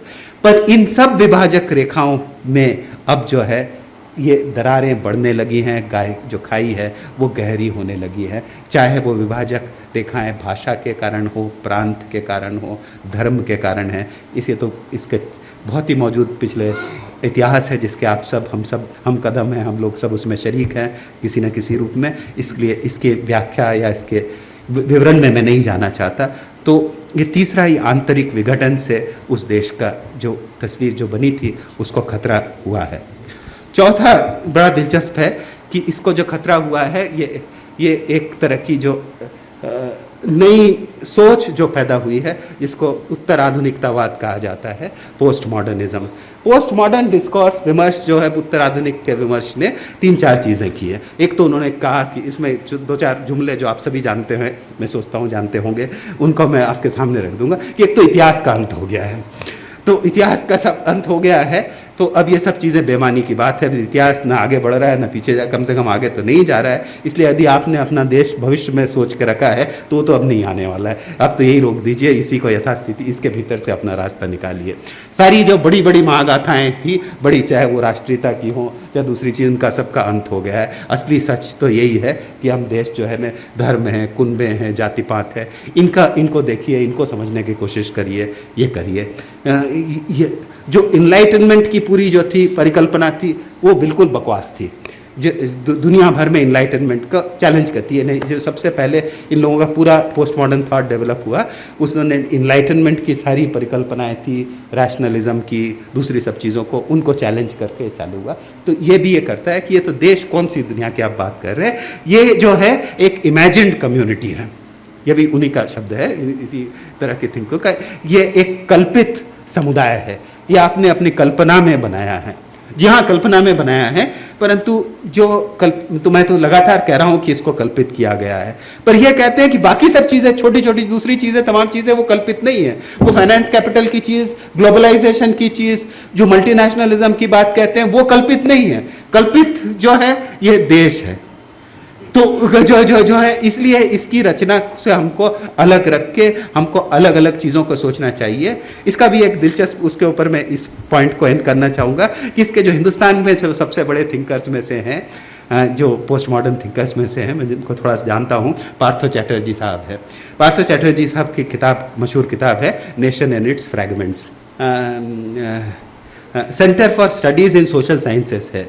पर इन सब विभाजक रेखाओं में अब जो है ये दरारें बढ़ने लगी हैं, जो खाई है वो गहरी होने लगी है, चाहे वो विभाजक रेखाएं भाषा के कारण हो, प्रांत के कारण हो, धर्म के कारण है। इसे तो इसके बहुत ही मौजूद पिछले इतिहास है जिसके हम कदम हैं, हम लोग सब उसमें शरीक हैं किसी न किसी रूप में। इसलिए इसके व्याख्या या इसके विवरण में मैं नहीं जाना चाहता। तो ये तीसरा ही आंतरिक विघटन से उस देश का जो तस्वीर जो बनी थी उसको खतरा हुआ है। चौथा बड़ा दिलचस्प है कि इसको जो खतरा हुआ है ये एक तरह की जो नई सोच जो पैदा हुई है जिसको उत्तर आधुनिकतावाद कहा जाता है, post modernism. Post modern discourse विमर्श जो है उत्तर आधुनिक के विमर्श ने 3-4 चीज़ें की है। एक तो उन्होंने कहा कि इसमें 2-4 जुमले जो आप सभी जानते हैं, मैं सोचता हूँ जानते होंगे, उनको मैं आपके सामने रख दूंगा कि एक तो इतिहास का अंत हो गया है, तो इतिहास का सब अंत हो गया है, तो अब ये सब चीज़ें बेमानी की बात है। इतिहास ना आगे बढ़ रहा है ना पीछे कम से कम आगे तो नहीं जा रहा है। इसलिए यदि आपने अपना देश भविष्य में सोच के रखा है तो वो तो अब नहीं आने वाला है, अब तो यही रोक दीजिए, इसी को यथास्थिति, इसके भीतर से अपना रास्ता निकालिए। सारी जो बड़ी बड़ी महागाथाएँ थी, बड़ी, चाहे वो राष्ट्रीयता की हो या दूसरी चीज़, उनका सबका अंत हो गया है। असली सच तो यही है कि हम देश जो है ना, धर्म है, कुनबे हैं, जाति पात है, इनको देखिए, इनको समझने की कोशिश करिए, ये करिए। ये जो इनलाइटनमेंट की पूरी जो थी परिकल्पना थी वो बिल्कुल बकवास थी। दुनिया भर में इनलाइटनमेंट का चैलेंज करती है। जो सबसे पहले इन लोगों का पूरा पोस्ट मॉडर्न थॉट डेवलप हुआ, उसने इनलाइटनमेंट की सारी परिकल्पनाएं थी, रैशनलिज्म की, दूसरी सब चीज़ों को, उनको चैलेंज करके चालू हुआ। तो ये भी ये करता है कि ये तो देश, कौन सी दुनिया की आप बात कर रहे हैं, ये जो है एक इमेजिन्ड कम्युनिटी है, ये भी उन्हीं का शब्द है, इसी तरह के थिंकों का, ये एक कल्पित समुदाय है, ये आपने अपनी कल्पना में बनाया है। जी हाँ, कल्पना में बनाया है, परंतु तो मैं तो लगातार कह रहा हूं कि इसको कल्पित किया गया है, पर यह कहते हैं कि बाकी सब चीजें, छोटी छोटी दूसरी चीजें, तमाम चीजें वो कल्पित नहीं है। वो फाइनेंस कैपिटल की चीज, ग्लोबलाइजेशन की चीज, जो मल्टीनेशनलिज्म की बात कहते हैं, वो कल्पित नहीं है। कल्पित जो है ये देश है। तो जो है, इसलिए इसकी रचना से हमको अलग रख के हमको अलग अलग चीज़ों को सोचना चाहिए। इसका भी एक दिलचस्प, उसके ऊपर मैं इस पॉइंट को एंड करना चाहूँगा कि इसके जो हिंदुस्तान में जो सबसे बड़े थिंकर्स में से हैं, जो पोस्ट मॉडर्न थिंकर्स में से हैं, मैं जिनको थोड़ा सा जानता हूँ, पार्थो चैटर्जी साहब है। पार्थो चैटर्जी साहब की किताब, मशहूर किताब है nation and it's fragments, centre for studies in social sciences है।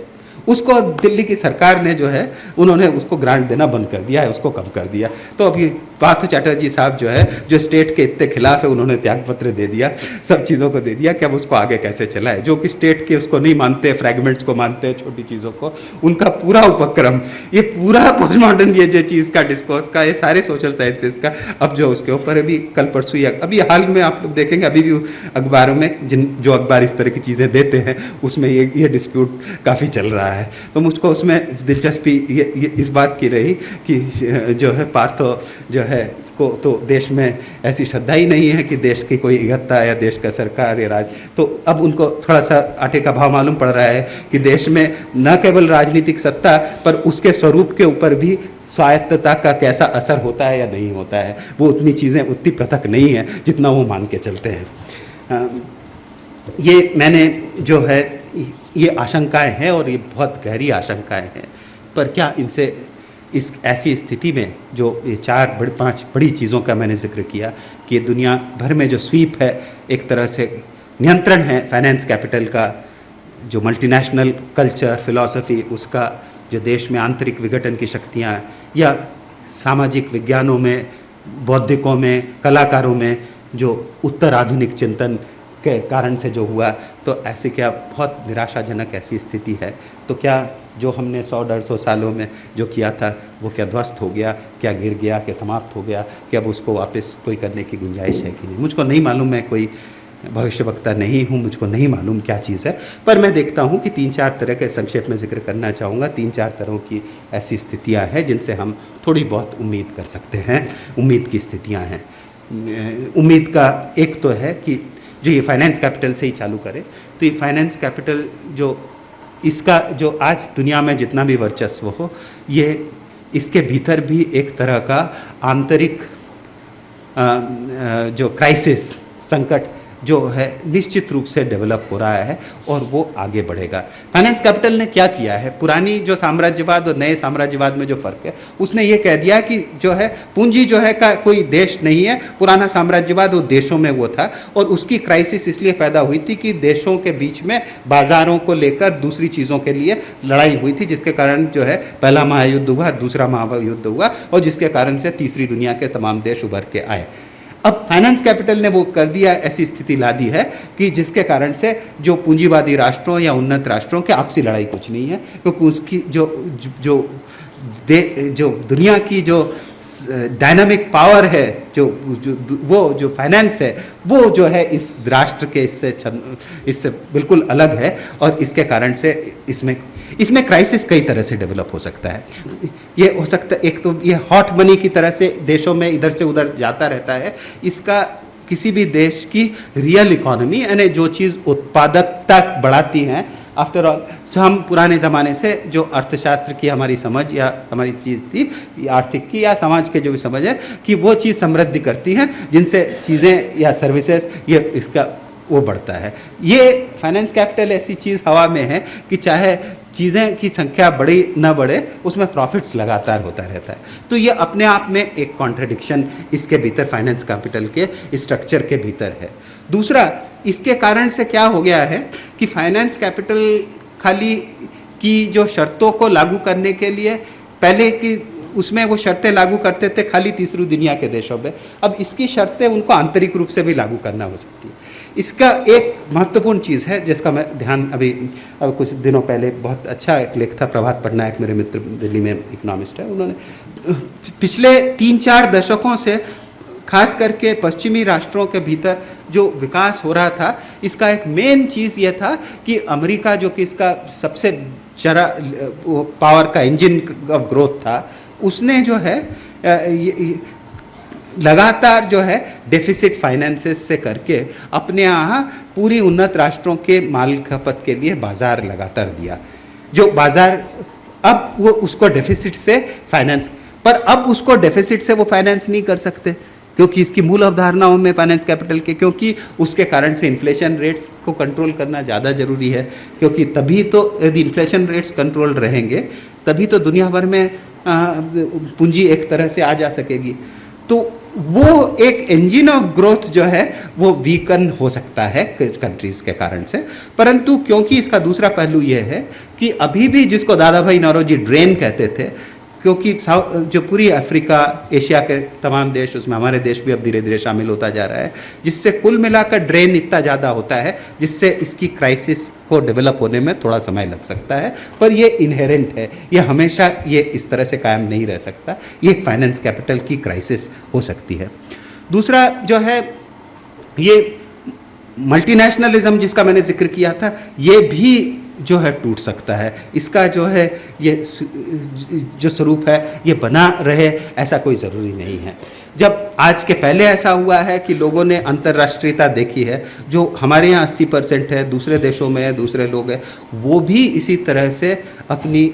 उसको दिल्ली की सरकार ने जो है उन्होंने उसको ग्रांट देना बंद कर दिया है, उसको कम कर दिया। तो अभी पार्थ चैटर्जी साहब जो है, जो स्टेट के इतने खिलाफ है, उन्होंने त्यागपत्र दे दिया, सब चीज़ों को दे दिया कि अब उसको आगे कैसे चलाए। जो कि स्टेट के उसको नहीं मानते, फ्रैगमेंट्स को मानते हैं, छोटी चीज़ों को, उनका पूरा उपक्रम, ये पूरा पोस्ट मॉडर्न ये जो चीज़ का डिस्कोर्स का, ये सारे सोशल साइंसेस का, अब जो उसके ऊपर अभी कल परसों या अभी हाल में आप लोग देखेंगे, अभी भी अखबारों में जो अखबार इस तरह की चीज़ें देते हैं उसमें ये डिस्प्यूट काफ़ी चल रहा है। तो मुझको उसमें दिलचस्पी ये इस बात की रही कि जो है पार्थो जो है इसको तो देश में ऐसी श्रद्धा ही नहीं है कि देश की कोई एकता या देश का सरकार या राज, तो अब उनको थोड़ा सा आटे का भाव मालूम पड़ रहा है कि देश में न केवल राजनीतिक सत्ता पर उसके स्वरूप के ऊपर भी स्वायत्तता का कैसा असर होता है या नहीं होता है। वो उतनी चीज़ें उतनी पृथक नहीं है जितना वो मान के चलते हैं। ये मैंने जो है ये आशंकाएं हैं और ये बहुत गहरी आशंकाएं हैं, पर क्या इनसे इस ऐसी स्थिति में जो ये 5 बड़ी चीज़ों का मैंने जिक्र किया कि दुनिया भर में जो स्वीप है, एक तरह से नियंत्रण है फाइनेंस कैपिटल का, जो मल्टीनेशनल कल्चर फिलॉसफी उसका, जो देश में आंतरिक विघटन की शक्तियाँ, या सामाजिक विज्ञानों में, बौद्धिकों में, कलाकारों में जो उत्तर आधुनिक चिंतन के कारण से जो हुआ, तो ऐसे क्या बहुत निराशाजनक ऐसी स्थिति है। तो क्या जो हमने 100-150 सालों में जो किया था वो क्या ध्वस्त हो गया, क्या गिर गया, क्या समाप्त हो गया, कि अब उसको वापस कोई करने की गुंजाइश है कि नहीं? मुझको नहीं मालूम, मैं कोई भविष्यवक्ता नहीं हूँ, मुझको नहीं मालूम क्या चीज़ है, पर मैं देखता हूँ कि 3-4 तरह के संक्षेप में जिक्र करना चाहूँगा। 3-4 तरह की ऐसी स्थितियाँ हैं जिनसे हम थोड़ी बहुत उम्मीद कर सकते हैं, उम्मीद की स्थितियाँ हैं। उम्मीद का एक तो है कि जो ये फाइनेंस कैपिटल से ही चालू करें, तो ये फाइनेंस कैपिटल जो इसका जो आज दुनिया में जितना भी वर्चस्व हो, ये इसके भीतर भी एक तरह का आंतरिक जो क्राइसिस, संकट जो है निश्चित रूप से डेवलप हो रहा है और वो आगे बढ़ेगा। फाइनेंस कैपिटल ने क्या किया है, पुरानी जो साम्राज्यवाद और नए साम्राज्यवाद में जो फ़र्क है, उसने ये कह दिया कि जो है पूंजी जो है का कोई देश नहीं है। पुराना साम्राज्यवाद वो देशों में वो था, और उसकी क्राइसिस इसलिए पैदा हुई थी कि देशों के बीच में बाज़ारों को लेकर दूसरी चीज़ों के लिए लड़ाई हुई थी, जिसके कारण जो है पहला महायुद्ध हुआ, दूसरा महायुद्ध हुआ, और जिसके कारण से तीसरी दुनिया के तमाम देश उभर के आए। अब फाइनेंस कैपिटल ने वो कर दिया, ऐसी स्थिति ला दी है कि जिसके कारण से जो पूंजीवादी राष्ट्रों या उन्नत राष्ट्रों के आपसी लड़ाई कुछ नहीं है, क्योंकि उसकी जो दुनिया की जो डायनामिक पावर है, जो फाइनेंस है, वो जो है इस राष्ट्र के इससे बिल्कुल अलग है, और इसके कारण से इसमें क्राइसिस कई तरह से डेवलप हो सकता है। ये हो सकता है, एक तो ये हॉट मनी की तरह से देशों में इधर से उधर जाता रहता है। इसका किसी भी देश की रियल इकोनॉमी, यानी जो चीज़ उत्पादकता बढ़ाती हैं, आफ्टर ऑल हम पुराने ज़माने से जो अर्थशास्त्र की हमारी समझ या हमारी चीज़ थी, आर्थिक की या समाज के जो भी समझ है, कि वो चीज़ समृद्धि करती हैं, जिनसे चीज़ें या सर्विसेज ये इसका वो बढ़ता है। ये फाइनेंस कैपिटल ऐसी चीज़ हवा में है कि चाहे चीज़ें की संख्या बढ़े न बढ़े, उसमें प्रॉफिट्स लगातार होता रहता है। तो ये अपने आप में एक कॉन्ट्रडिक्शन इसके भीतर, फाइनेंस कैपिटल के स्ट्रक्चर के भीतर है। दूसरा, इसके कारण से क्या हो गया है कि फाइनेंस कैपिटल खाली की जो शर्तों को लागू करने के लिए, पहले की उसमें वो शर्तें लागू करते थे खाली तीसरी दुनिया के देशों में, अब इसकी शर्तें उनको आंतरिक रूप से भी लागू करना हो सकती है। इसका एक महत्वपूर्ण चीज़ है जिसका मैं ध्यान अभी कुछ दिनों पहले बहुत अच्छा एक लेख था, प्रभात पटनायक मेरे मित्र दिल्ली में इकोनॉमिस्ट है, उन्होंने पिछले 3-4 दशकों से खास करके पश्चिमी राष्ट्रों के भीतर जो विकास हो रहा था, इसका एक मेन चीज़ ये था कि अमेरिका जो कि इसका सबसे पावर का इंजन ऑफ ग्रोथ था, उसने जो है लगातार जो है डेफिसिट फाइनेंसेस से करके अपने यहाँ पूरी उन्नत राष्ट्रों के माल खपत के लिए बाज़ार लगातार दिया। जो बाज़ार अब वो उसको डेफिसिट से फाइनेंस, पर अब उसको डेफिसिट से वो फाइनेंस नहीं कर सकते, क्योंकि इसकी मूल अवधारणाओं में फाइनेंस कैपिटल के, क्योंकि उसके कारण से इन्फ्लेशन रेट्स को कंट्रोल करना ज़्यादा ज़रूरी है, क्योंकि तभी तो यदि इन्फ्लेशन रेट्स कंट्रोल रहेंगे तभी तो दुनिया भर में पूंजी एक तरह से आ जा सकेगी। तो वो एक इंजन ऑफ ग्रोथ जो है वो वीकन हो सकता है कंट्रीज़ के कारण से। परंतु क्योंकि इसका दूसरा पहलू ये है कि अभी भी जिसको दादा भाई नौरोजी ड्रेन कहते थे, क्योंकि जो पूरी अफ्रीका, एशिया के तमाम देश, उसमें हमारे देश भी अब धीरे धीरे शामिल होता जा रहा है, जिससे कुल मिलाकर ड्रेन इतना ज़्यादा होता है जिससे इसकी क्राइसिस को डेवलप होने में थोड़ा समय लग सकता है। पर ये इनहेरेंट है, ये हमेशा ये इस तरह से कायम नहीं रह सकता, ये एक फाइनेंस कैपिटल की क्राइसिस हो सकती है। दूसरा जो है ये मल्टीनेशनलिज्म जिसका मैंने जिक्र किया था, ये भी जो है टूट सकता है। इसका जो है ये जो स्वरूप है ये बना रहे ऐसा कोई ज़रूरी नहीं है। जब आज के पहले ऐसा हुआ है कि लोगों ने अंतर्राष्ट्रीयता देखी है, जो हमारे यहाँ 80% है, दूसरे देशों में है, दूसरे लोग हैं, वो भी इसी तरह से अपनी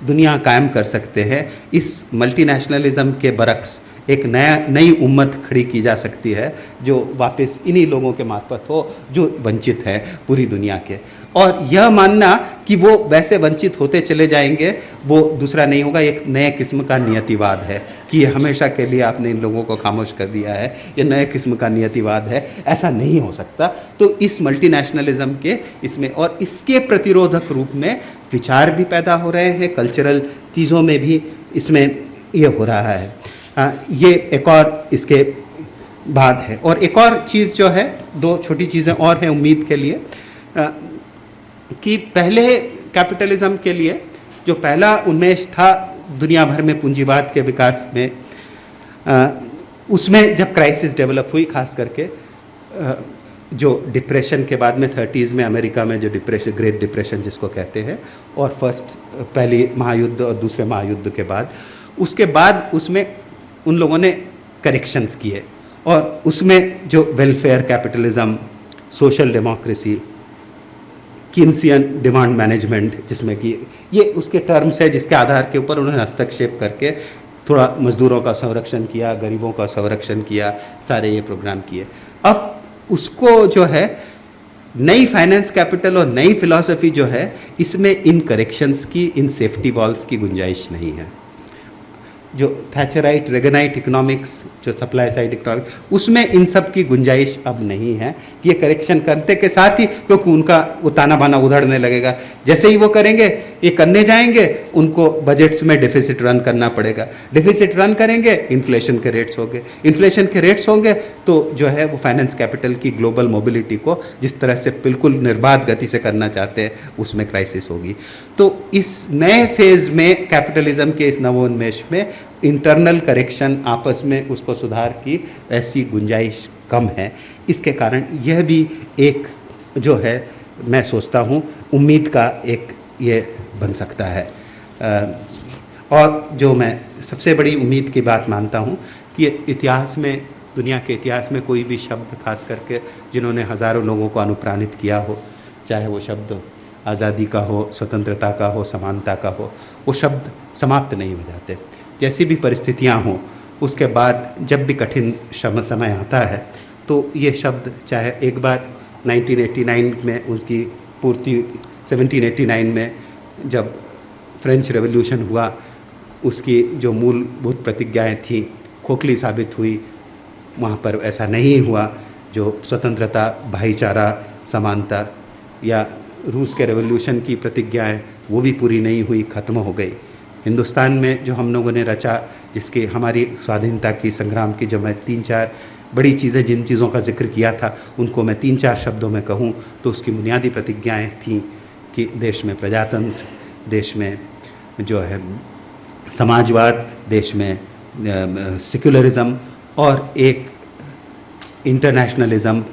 दुनिया कायम कर सकते हैं। इस मल्टीनेशनलिज्म के बरक्स एक नई उम्मत खड़ी की जा सकती है जो वापस इन्हीं लोगों के मार्फत हो जो वंचित हैं पूरी दुनिया के। और यह मानना कि वो वैसे वंचित होते चले जाएंगे, वो दूसरा नहीं होगा, एक नए किस्म का नियतिवाद है कि ये हमेशा के लिए आपने इन लोगों को खामोश कर दिया है, ये नए किस्म का नियतिवाद है, ऐसा नहीं हो सकता। तो इस मल्टीनेशनलिज्म के इसमें और इसके प्रतिरोधक रूप में विचार भी पैदा हो रहे हैं, कल्चरल चीज़ों में भी इसमें ये हो रहा है। ये एक और इसके बाद है। और एक और चीज़ जो है, दो छोटी चीज़ें और हैं उम्मीद के लिए, कि पहले कैपिटलिज्म के लिए जो पहला उन्मेष था दुनिया भर में पूंजीवाद के विकास में, उसमें जब क्राइसिस डेवलप हुई, खास करके जो डिप्रेशन के बाद में 30s में अमेरिका में जो डिप्रेशन, ग्रेट डिप्रेशन जिसको कहते हैं, और पहली महायुद्ध और दूसरे महायुद्ध के बाद, उसके बाद उसमें उन लोगों ने करेक्शंस किए और उसमें जो welfare capitalism, social democracy, Keynesian demand management, जिसमें कि ये उसके टर्म्स है जिसके आधार के ऊपर उन्होंने हस्तक्षेप करके थोड़ा मजदूरों का संरक्षण किया, गरीबों का संरक्षण किया, सारे ये प्रोग्राम किए। अब उसको जो है नई फाइनेंस कैपिटल और नई फिलॉसफी जो है, इसमें इन करेक्शंस की, इन सेफ्टी वॉल्स की गुंजाइश नहीं है। जो थैचराइट रेगनाइट इकोनॉमिक्स, जो सप्लाई साइड इकोनॉमिक्स, उसमें इन सब की गुंजाइश अब नहीं है। ये करेक्शन करते के साथ ही, क्योंकि उनका वो ताना बाना उधड़ने लगेगा, जैसे ही वो करेंगे, ये करने जाएंगे, उनको बजट्स में डिफिसिट रन करना पड़ेगा, डिफिसिट रन करेंगे, इन्फ्लेशन के रेट्स होंगे, इन्फ्लेशन के रेट्स होंगे तो जो है वो फाइनेंस कैपिटल की ग्लोबल मोबिलिटी को जिस तरह से बिल्कुल निर्बाध गति से करना चाहते हैं, उसमें क्राइसिस होगी। तो इस नए फेज़ में कैपिटलिज्म के इस नवोन्मेष में इंटरनल करेक्शन, आपस में उसको सुधार की ऐसी गुंजाइश कम है। इसके कारण यह भी एक जो है, मैं सोचता हूँ, उम्मीद का एक ये बन सकता है। और जो मैं सबसे बड़ी उम्मीद की बात मानता हूँ कि इतिहास में, दुनिया के इतिहास में कोई भी शब्द, खास करके जिन्होंने हज़ारों लोगों को अनुप्राणित किया हो, चाहे वो शब्द आज़ादी का हो, स्वतंत्रता का हो, समानता का हो, वो शब्द समाप्त नहीं हो जाते। जैसी भी परिस्थितियाँ हों, उसके बाद जब भी कठिन समय आता है तो ये शब्द, चाहे एक बार 1989 में उसकी पूर्ति, 1789 में जब फ्रेंच रेवोल्यूशन हुआ, उसकी जो मूलभूत प्रतिज्ञाएं थी खोखली साबित हुई, वहाँ पर ऐसा नहीं हुआ। जो स्वतंत्रता, भाईचारा, समानता, या रूस के रेवोल्यूशन की प्रतिज्ञाएं, वो भी पूरी नहीं हुई, ख़त्म हो गई। हिंदुस्तान में जो हम लोगों ने रचा, जिसके हमारी स्वाधीनता की संग्राम की, जो मैं 3-4 बड़ी चीज़ें, जिन चीज़ों का जिक्र किया था, उनको मैं 3-4 शब्दों में कहूँ तो उसकी बुनियादी प्रतिज्ञाएं थीं कि देश में प्रजातंत्र, देश में जो है समाजवाद, देश में सेक्युलरिज्म, और एक इंटरनेशनलिज्म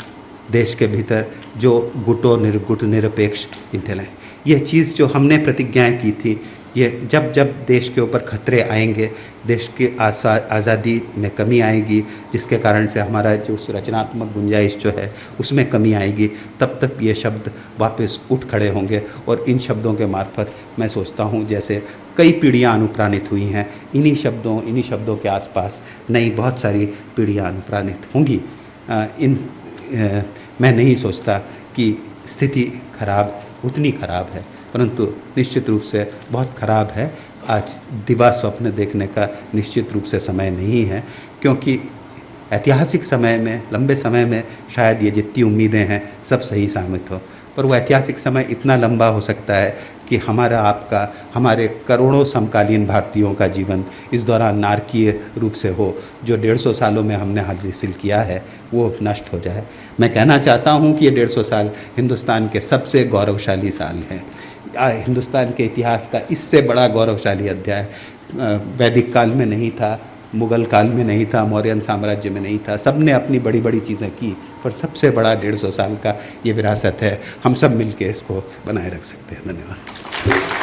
देश के भीतर जो गुट निरपेक्ष इंटेल है। यह चीज़ जो हमने प्रतिज्ञाएं की थी, ये जब जब देश के ऊपर खतरे आएंगे, देश की आज़ादी में कमी आएगी, जिसके कारण से हमारा जो रचनात्मक गुंजाइश जो है उसमें कमी आएगी, तब तक ये शब्द वापस उठ खड़े होंगे। और इन शब्दों के मार्फत मैं सोचता हूँ जैसे कई पीढ़ियाँ अनुप्राणित हुई हैं, इन्हीं शब्दों के आसपास नई बहुत सारी पीढ़ियाँ अनुप्राणित होंगी। मैं नहीं सोचता कि स्थिति उतनी खराब है, परंतु निश्चित रूप से बहुत खराब है। आज दिवा स्वप्न देखने का निश्चित रूप से समय नहीं है, क्योंकि ऐतिहासिक समय में, लंबे समय में शायद ये जितनी उम्मीदें हैं सब सही साबित हो, पर वो ऐतिहासिक समय इतना लंबा हो सकता है कि हमारा, आपका, हमारे करोड़ों समकालीन भारतीयों का जीवन इस दौरान नारकीय रूप से हो, जो 150 सालों में हमने हासिल किया है वो नष्ट हो जाए। मैं कहना चाहता हूँ कि ये 150 साल हिंदुस्तान के सबसे गौरवशाली साल हैं। हिंदुस्तान के इतिहास का इससे बड़ा गौरवशाली अध्याय वैदिक काल में नहीं था, मुग़ल काल में नहीं था, मौर्यन साम्राज्य में नहीं था। सब ने अपनी बड़ी बड़ी चीज़ें की, पर सबसे बड़ा 150 साल का ये विरासत है। हम सब मिलके इसको बनाए रख सकते हैं। धन्यवाद।